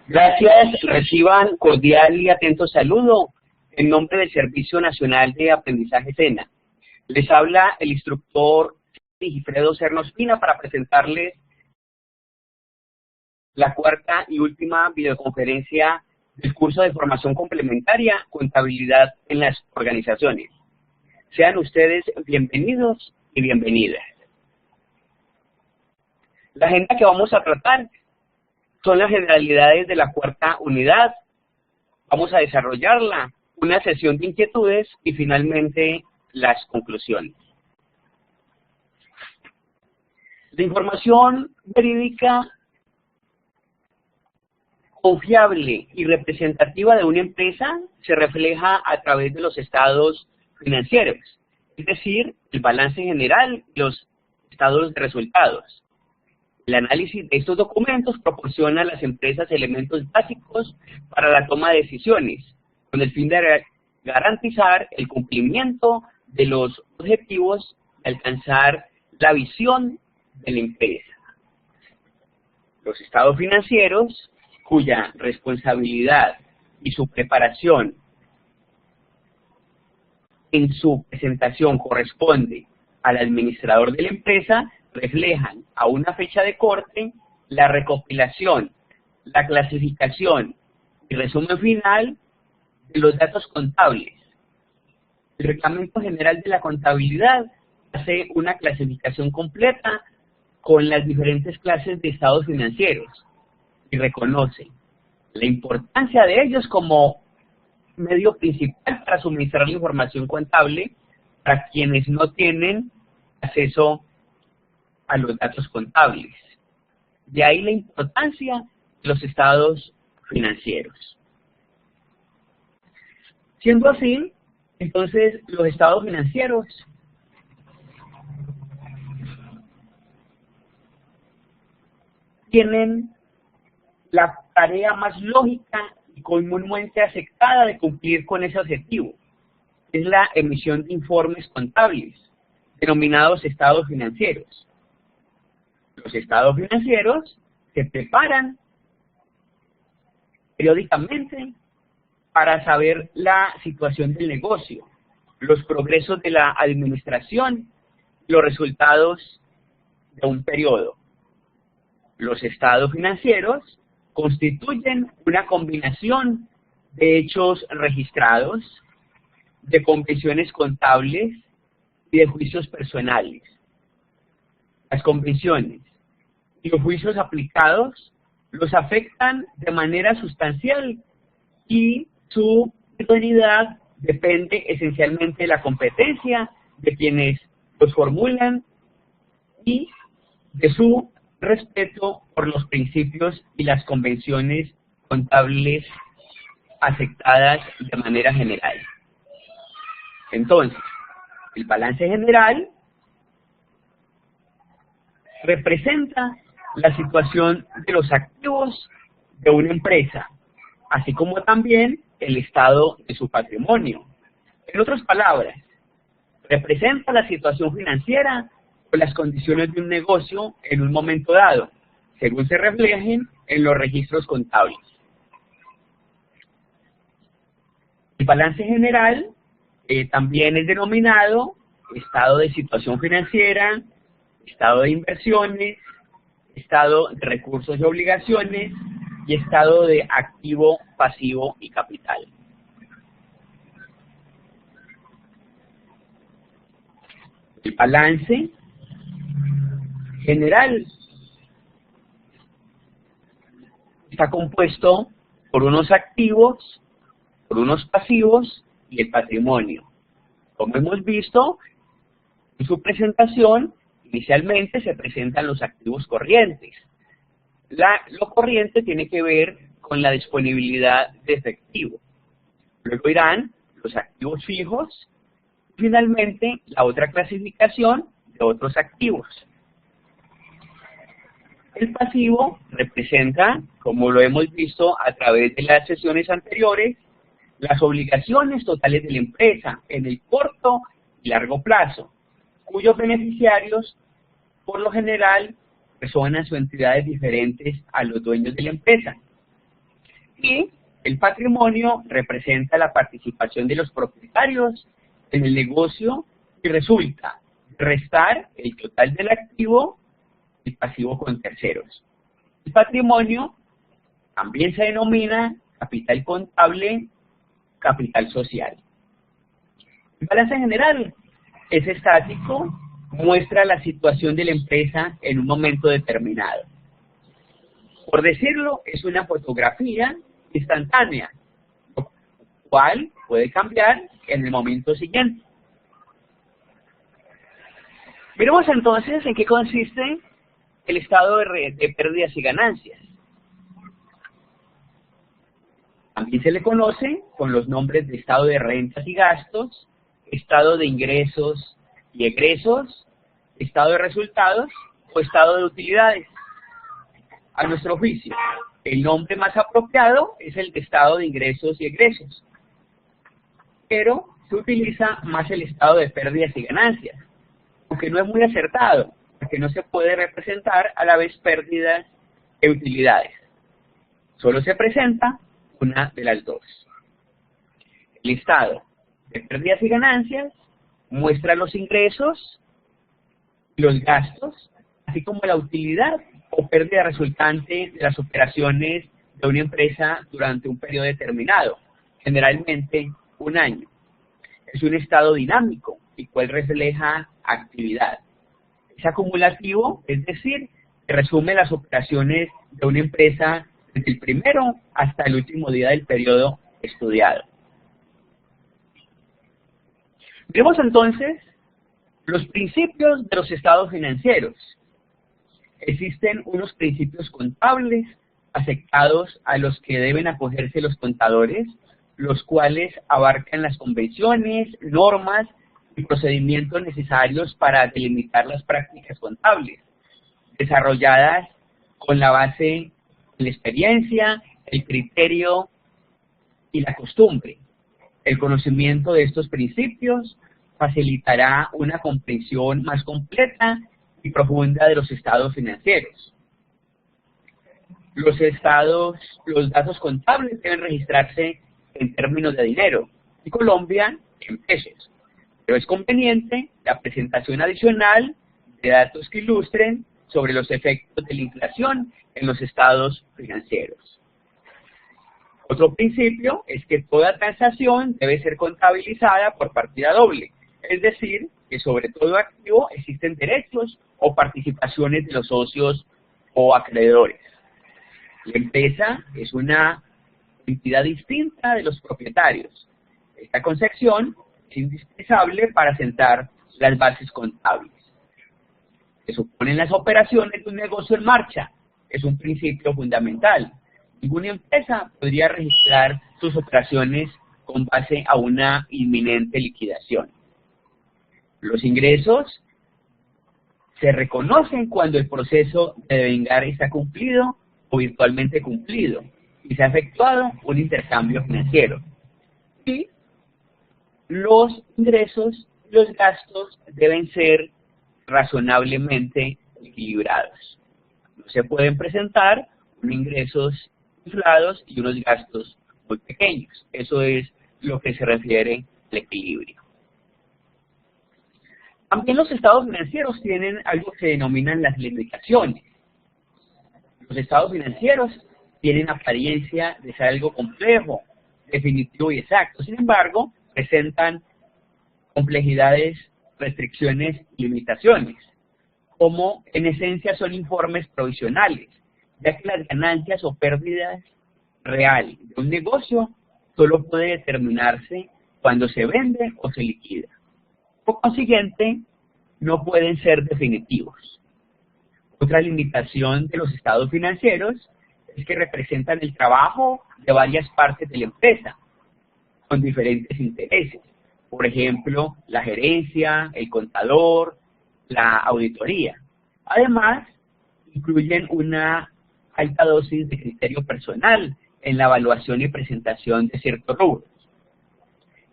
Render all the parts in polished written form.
Gracias, reciban cordial y atento saludo en nombre del Servicio Nacional de Aprendizaje SENA. Les habla el instructor Sigifredo Serna Ospina para presentarles la cuarta y última videoconferencia del curso de formación complementaria Contabilidad en las Organizaciones. Sean ustedes bienvenidos y bienvenidas. La agenda que vamos a tratar son las generalidades de la cuarta unidad. Vamos a desarrollarla, una sesión de inquietudes y finalmente las conclusiones. La información verídica, confiable y representativa de una empresa se refleja a través de los estados financieros, es decir, el balance general y los estados de resultados. El análisis de estos documentos proporciona a las empresas elementos básicos para la toma de decisiones, con el fin de garantizar el cumplimiento de los objetivos y alcanzar la visión de la empresa. Los estados financieros, cuya responsabilidad y su preparación en su presentación corresponde al administrador de la empresa, reflejan a una fecha de corte la recopilación, la clasificación y resumen final de los datos contables. El Reglamento General de la Contabilidad hace una clasificación completa con las diferentes clases de estados financieros y reconoce la importancia de ellos como medio principal para suministrar la información contable para quienes no tienen acceso a los datos contables. De ahí la importancia de los estados financieros. Siendo así, entonces los estados financieros tienen la tarea más lógica y comúnmente aceptada de cumplir con ese objetivo. Es la emisión de informes contables, denominados estados financieros. Los estados financieros se preparan periódicamente para saber la situación del negocio, los progresos de la administración, los resultados de un periodo. Los estados financieros constituyen una combinación de hechos registrados, de convenciones contables y de juicios personales. Las convenciones y los juicios aplicados los afectan de manera sustancial y su idoneidad depende esencialmente de la competencia de quienes los formulan y de su respeto por los principios y las convenciones contables aceptadas de manera general. Entonces, el balance general representa la situación de los activos de una empresa, así como también el estado de su patrimonio. En otras palabras, representa la situación financiera o las condiciones de un negocio en un momento dado, según se reflejen en los registros contables. El balance general también es denominado estado de situación financiera, estado de inversiones, estado de recursos y obligaciones y estado de activo, pasivo y capital. El balance general está compuesto por unos activos, por unos pasivos y el patrimonio. Como hemos visto en su presentación, inicialmente se presentan los activos corrientes. Lo corriente tiene que ver con la disponibilidad de efectivo. Luego irán los activos fijos. Finalmente, la otra clasificación de otros activos. El pasivo representa, como lo hemos visto a través de las sesiones anteriores, las obligaciones totales de la empresa en el corto y largo plazo, cuyos beneficiarios, por lo general, personas o entidades diferentes a los dueños de la empresa. Y el patrimonio representa la participación de los propietarios en el negocio y resulta restar el total del activo y pasivo con terceros. El patrimonio también se denomina capital contable, capital social. El balance general es estático, muestra la situación de la empresa en un momento determinado. Por decirlo, es una fotografía instantánea, lo cual puede cambiar en el momento siguiente. Miremos entonces en qué consiste el estado de pérdidas y ganancias. También se le conoce con los nombres de estado de rentas y gastos, estado de ingresos y egresos, estado de resultados o estado de utilidades. A nuestro juicio, el nombre más apropiado es el de estado de ingresos y egresos, pero se utiliza más el estado de pérdidas y ganancias, aunque no es muy acertado, porque no se puede representar a la vez pérdidas e utilidades. Solo se presenta una de las dos. El estado de pérdidas y ganancias muestra los ingresos, los gastos, así como la utilidad o pérdida resultante de las operaciones de una empresa durante un periodo determinado, generalmente un año. Es un estado dinámico, el cual refleja actividad. Es acumulativo, es decir, que resume las operaciones de una empresa desde el primero hasta el último día del periodo estudiado. Vemos entonces los principios de los estados financieros. Existen unos principios contables aceptados a los que deben acogerse los contadores, los cuales abarcan las convenciones, normas y procedimientos necesarios para delimitar las prácticas contables, desarrolladas con la base en la experiencia, el criterio y la costumbre. El conocimiento de estos principios facilitará una comprensión más completa y profunda de los estados financieros. Los datos contables deben registrarse en términos de dinero, en Colombia en pesos, pero es conveniente la presentación adicional de datos que ilustren sobre los efectos de la inflación en los estados financieros. Otro principio es que toda transacción debe ser contabilizada por partida doble, es decir, que sobre todo activo existen derechos o participaciones de los socios o acreedores. La empresa es una entidad distinta de los propietarios. Esta concepción es indispensable para sentar las bases contables. Se suponen las operaciones de un negocio en marcha. Es un principio fundamental. Ninguna empresa podría registrar sus operaciones con base a una inminente liquidación. Los ingresos se reconocen cuando el proceso de devengar está cumplido o virtualmente cumplido y se ha efectuado un intercambio financiero. Y los ingresos y los gastos deben ser razonablemente equilibrados. No se pueden presentar unos ingresos inflados y unos gastos muy pequeños. Eso es lo que se refiere al equilibrio. También los estados financieros tienen algo que se denominan las limitaciones. Los estados financieros tienen apariencia de ser algo complejo, definitivo y exacto. Sin embargo, presentan complejidades, restricciones y limitaciones, como en esencia son informes provisionales, ya que las ganancias o pérdidas reales de un negocio solo puede determinarse cuando se vende o se liquida. Por consiguiente, no pueden ser definitivos. Otra limitación de los estados financieros es que representan el trabajo de varias partes de la empresa, con diferentes intereses. Por ejemplo, la gerencia, el contador, la auditoría. Además, incluyen una alta dosis de criterio personal en la evaluación y presentación de ciertos rubros.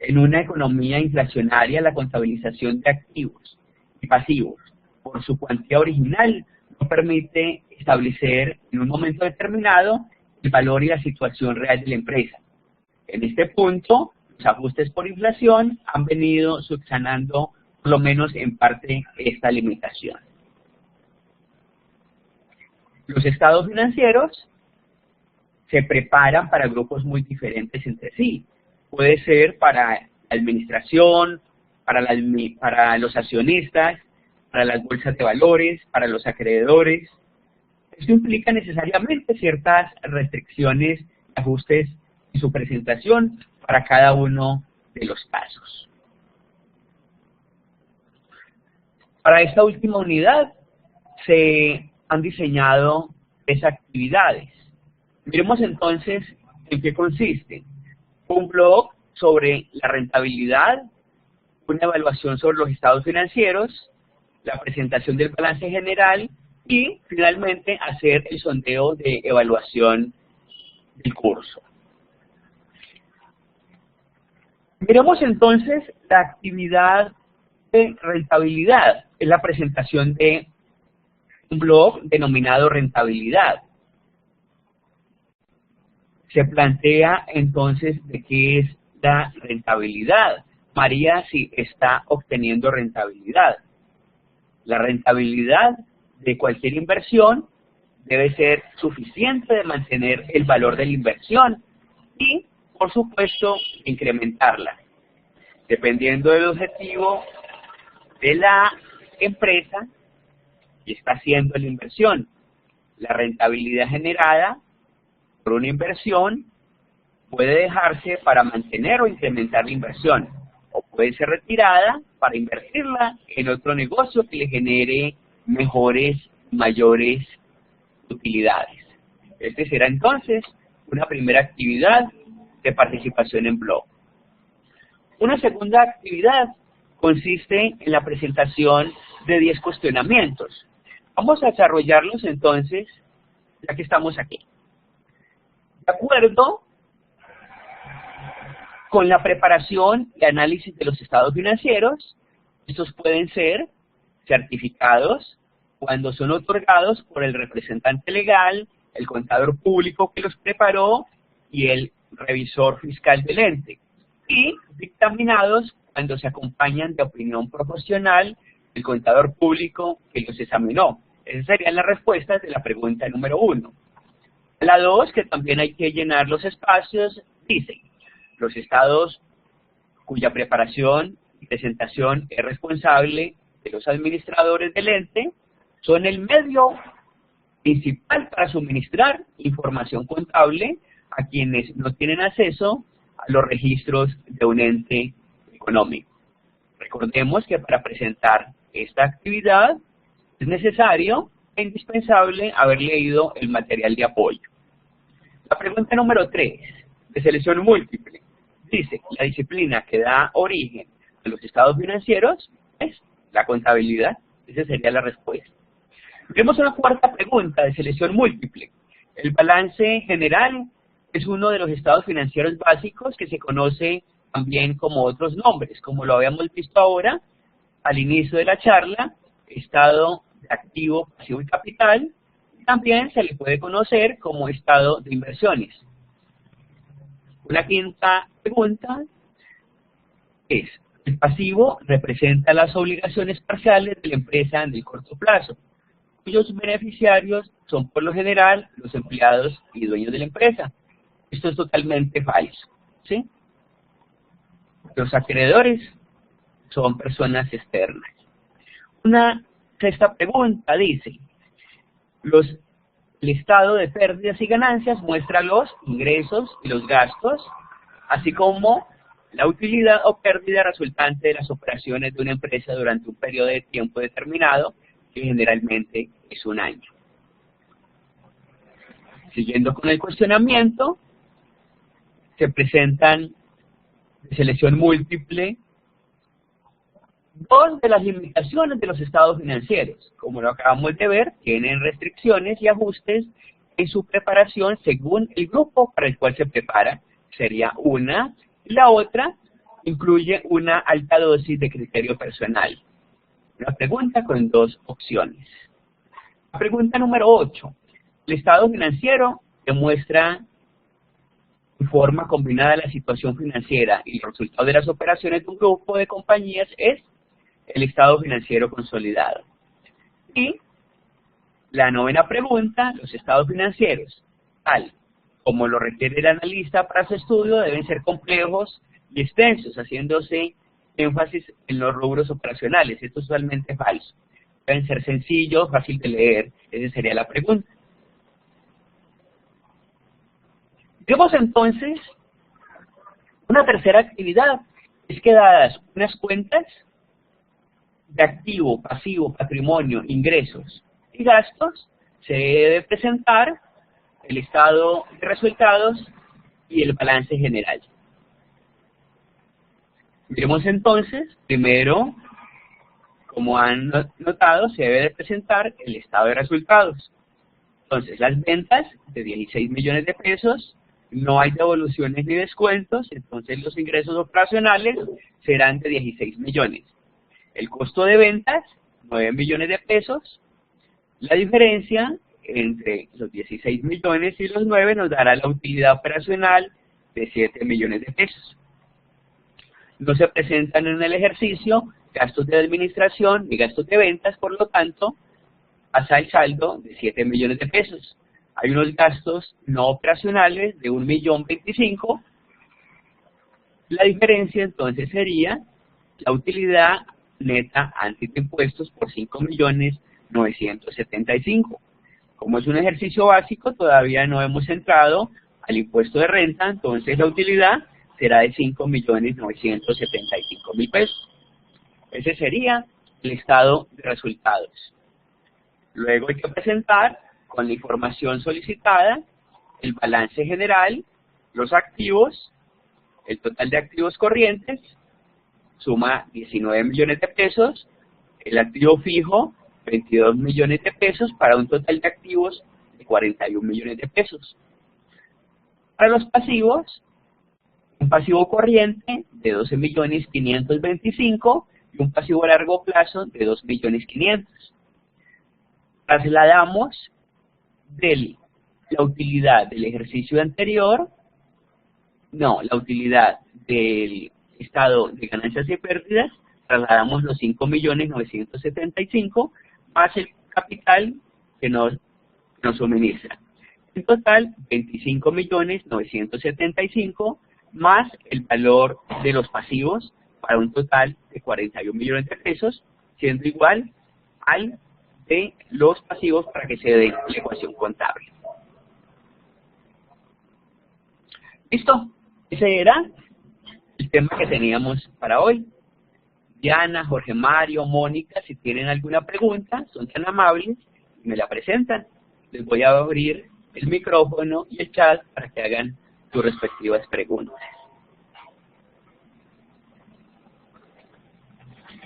En una economía inflacionaria, la contabilización de activos y pasivos por su cuantía original no permite establecer en un momento determinado el valor y la situación real de la empresa. En este punto, los ajustes por inflación han venido subsanando, por lo menos en parte, esta limitación. Los estados financieros se preparan para grupos muy diferentes entre sí. Puede ser para la administración, para los accionistas, para las bolsas de valores, para los acreedores. Esto implica necesariamente ciertas restricciones, ajustes en su presentación para cada uno de los casos. Para esta última unidad se han diseñado 3 actividades. Miremos entonces en qué consisten. Un blog sobre la rentabilidad, una evaluación sobre los estados financieros, la presentación del balance general y, finalmente, hacer el sondeo de evaluación del curso. Miremos entonces la actividad de rentabilidad. Es la presentación de un blog denominado rentabilidad. Se plantea entonces de qué es la rentabilidad. María, si está obteniendo rentabilidad. La rentabilidad de cualquier inversión debe ser suficiente de mantener el valor de la inversión y, por supuesto, incrementarla. Dependiendo del objetivo de la empresa que está haciendo la inversión, la rentabilidad generada por una inversión puede dejarse para mantener o incrementar la inversión, o puede ser retirada para invertirla en otro negocio que le genere mayores utilidades. Este será entonces una primera actividad de participación en blog. Una segunda actividad consiste en la presentación de 10 cuestionamientos. Vamos a desarrollarlos entonces, ya que estamos aquí. De acuerdo con la preparación y análisis de los estados financieros, estos pueden ser certificados cuando son otorgados por el representante legal, el contador público que los preparó y el revisor fiscal del ente, y dictaminados cuando se acompañan de opinión profesional del contador público que los examinó. Esas serían las respuestas de la pregunta número 1. La 2, que también hay que llenar los espacios, dice: los estados cuya preparación y presentación es responsable de los administradores del ente son el medio principal para suministrar información contable a quienes no tienen acceso a los registros de un ente económico. Recordemos que para presentar esta actividad es necesario e indispensable haber leído el material de apoyo. La pregunta número 3, de selección múltiple, dice: la disciplina que da origen a los estados financieros es la contabilidad. Esa sería la respuesta. Tenemos una cuarta pregunta de selección múltiple. El balance general es uno de los estados financieros básicos que se conoce también como otros nombres, como lo habíamos visto ahora al inicio de la charla: estado de activo, pasivo y capital. También se le puede conocer como estado de inversiones. Una quinta pregunta es: el pasivo representa las obligaciones parciales de la empresa en el corto plazo, cuyos beneficiarios son por lo general los empleados y dueños de la empresa. Esto es totalmente falso, ¿sí? Los acreedores son personas externas. Una sexta pregunta dice: el estado de pérdidas y ganancias muestra los ingresos y los gastos, así como la utilidad o pérdida resultante de las operaciones de una empresa durante un periodo de tiempo determinado, que generalmente es un año. Siguiendo con el cuestionamiento, se presentan de selección múltiple 2 de las limitaciones de los estados financieros. Como lo acabamos de ver, tienen restricciones y ajustes en su preparación según el grupo para el cual se prepara. Sería una. La otra incluye una alta dosis de criterio personal. Una pregunta con 2 opciones. Pregunta número 8. El estado financiero demuestra en forma combinada la situación financiera y los resultados de las operaciones de un grupo de compañías es el estado financiero consolidado. Y la 9ª pregunta, los estados financieros, tal como lo requiere el analista para su estudio, deben ser complejos y extensos, haciéndose énfasis en los rubros operacionales. Esto es totalmente falso. Deben ser sencillos, fácil de leer. Esa sería la pregunta. Vemos entonces una tercera actividad. Es que dadas unas cuentas de activo, pasivo, patrimonio, ingresos y gastos, se debe presentar el estado de resultados y el balance general. Miremos entonces, primero, como han notado, se debe de presentar el estado de resultados. Entonces, las ventas de 16 millones de pesos, no hay devoluciones ni descuentos, entonces los ingresos operacionales serán de 16 millones. El costo de ventas, 9 millones de pesos. La diferencia entre los 16 millones y los 9 nos dará la utilidad operacional de 7 millones de pesos. No se presentan en el ejercicio gastos de administración ni gastos de ventas, por lo tanto, pasa el saldo de 7 millones de pesos. Hay unos gastos no operacionales de 1.025.000. La diferencia entonces sería la utilidad neta antes de impuestos por 5.975.000. Como es un ejercicio básico, todavía no hemos entrado al impuesto de renta, entonces la utilidad será de 5.975.000 pesos. Ese sería el estado de resultados. Luego hay que presentar con la información solicitada el balance general, los activos, el total de activos corrientes, suma 19 millones de pesos, el activo fijo, 22 millones de pesos, para un total de activos de 41 millones de pesos. Para los pasivos, un pasivo corriente de 12.525.000 y un pasivo a largo plazo de 2.500.000. Trasladamos de la utilidad del ejercicio anterior, la utilidad del estado de ganancias y pérdidas, trasladamos los 5.975.000 más el capital que nos suministra. En total, 25.975.000 más el valor de los pasivos para un total de 41 millones de pesos, siendo igual al de los pasivos para que se dé la ecuación contable. ¿Listo? Ese era el tema que teníamos para hoy. Diana, Jorge Mario, Mónica, si tienen alguna pregunta, son tan amables y me la presentan. Les voy a abrir el micrófono y el chat para que hagan sus respectivas preguntas.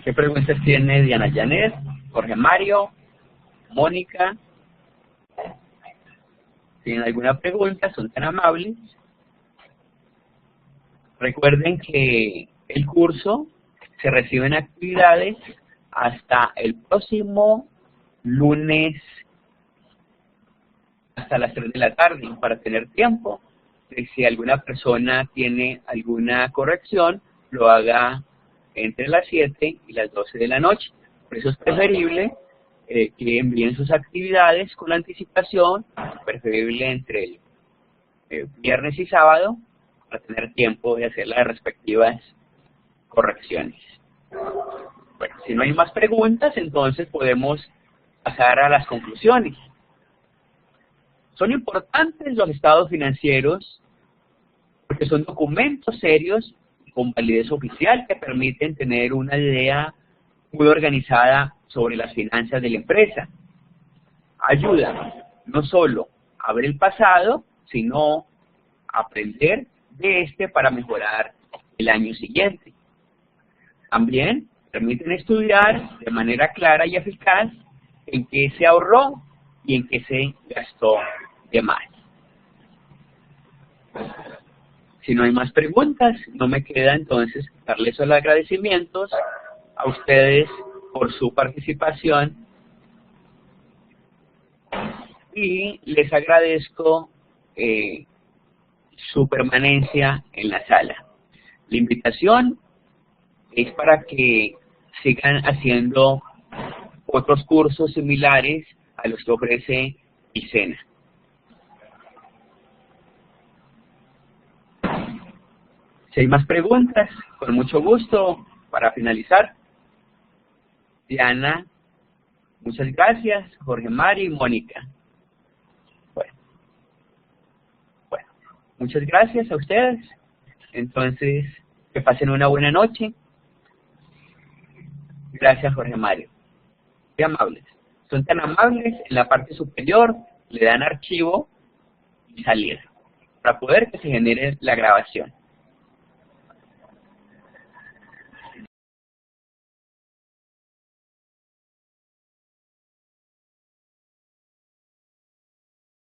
¿Qué preguntas tiene Diana Janet, Jorge Mario, Mónica? ¿Tienen alguna pregunta? Son tan amables. Recuerden que el curso se reciben actividades hasta el próximo lunes hasta las 3 de la tarde para tener tiempo. Si alguna persona tiene alguna corrección, lo haga entre las 7 y las 12 de la noche. Por eso es preferible que envíen sus actividades con anticipación, preferible entre el viernes y sábado, para tener tiempo de hacer las respectivas correcciones. Bueno, si no hay más preguntas, entonces podemos pasar a las conclusiones. Son importantes los estados financieros porque son documentos serios y con validez oficial que permiten tener una idea muy organizada sobre las finanzas de la empresa. Ayudan no solo a ver el pasado, sino a aprender de este para mejorar el año siguiente. También permiten estudiar de manera clara y eficaz en qué se ahorró y en qué se gastó de más. Si no hay más preguntas, no me queda entonces darles los agradecimientos a ustedes por su participación y les agradezco su permanencia en la sala. La invitación es para que sigan haciendo otros cursos similares a los que ofrece ISENA. Si hay más preguntas, con mucho gusto, para finalizar. Diana, muchas gracias. Jorge Mari y Mónica. Bueno, muchas gracias a ustedes. Entonces, que pasen una buena noche. Gracias, Jorge Mario. Muy amables. Son tan amables, en la parte superior le dan archivo y salir, para poder que se genere la grabación.